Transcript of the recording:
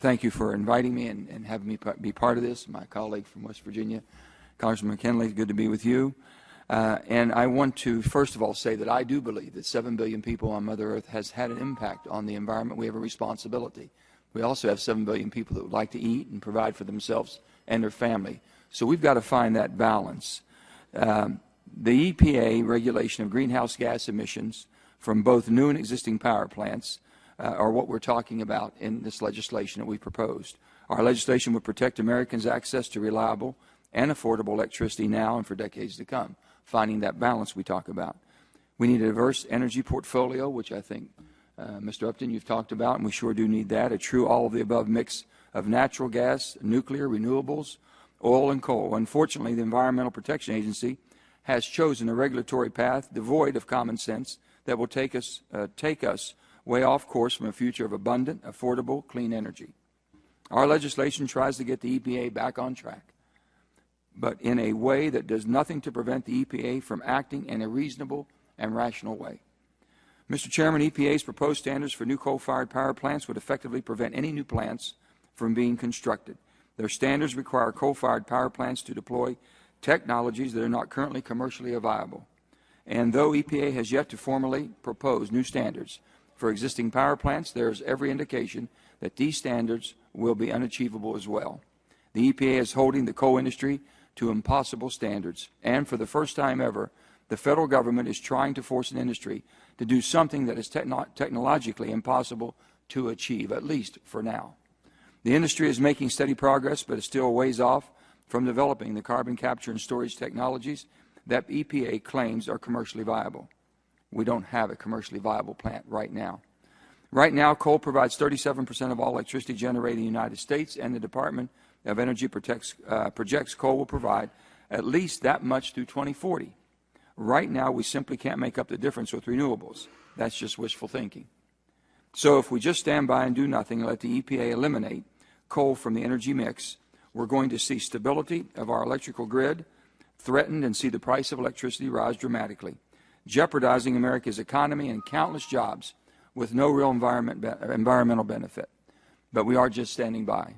thank you for inviting me and having me be part of this. My colleague from West Virginia, Congressman McKinley, good to be with you. And I want to, first of all, say that I do believe that 7 billion people on Mother Earth has had an impact on the environment. We have a responsibility. We also have 7 billion people that would like to eat and provide for themselves and their family. So we've got to find that balance. The EPA regulation of greenhouse gas emissions from both new and existing power plants are what we're talking about in this legislation that we proposed. Our legislation would protect Americans' access to reliable and affordable electricity now and for decades to come, finding that balance we talk about. We need a diverse energy portfolio, which I think, Mr. Upton, you've talked about, and we sure do need that, a true all-of-the-above mix of natural gas, nuclear, renewables, oil, and coal. Unfortunately, the Environmental Protection Agency has chosen a regulatory path devoid of common sense that will take us way off course from a future of abundant, affordable, clean energy. Our legislation tries to get the EPA back on track, but in a way that does nothing to prevent the EPA from acting in a reasonable and rational way. Mr. Chairman, EPA's proposed standards for new coal-fired power plants would effectively prevent any new plants from being constructed. Their standards require coal-fired power plants to deploy technologies that are not currently commercially viable. And though EPA has yet to formally propose new standards for existing power plants, there is every indication that these standards will be unachievable as well. The EPA is holding the coal industry to impossible standards, and for the first time ever, the federal government is trying to force an industry to do something that is technologically impossible to achieve, at least for now. The industry is making steady progress, but is still a ways off from developing the carbon capture and storage technologies that EPA claims are commercially viable. We don't have a commercially viable plant right now. Right now, coal provides 37% of all electricity generated in the United States, and the Department of Energy projects coal will provide at least that much through 2040. Right now, we simply can't make up the difference with renewables. That's just wishful thinking. So if we just stand by and do nothing and let the EPA eliminate coal from the energy mix, we're going to see stability of our electrical grid threatened and see the price of electricity rise dramatically, jeopardizing America's economy and countless jobs with no real environmental benefit. But we are just standing by.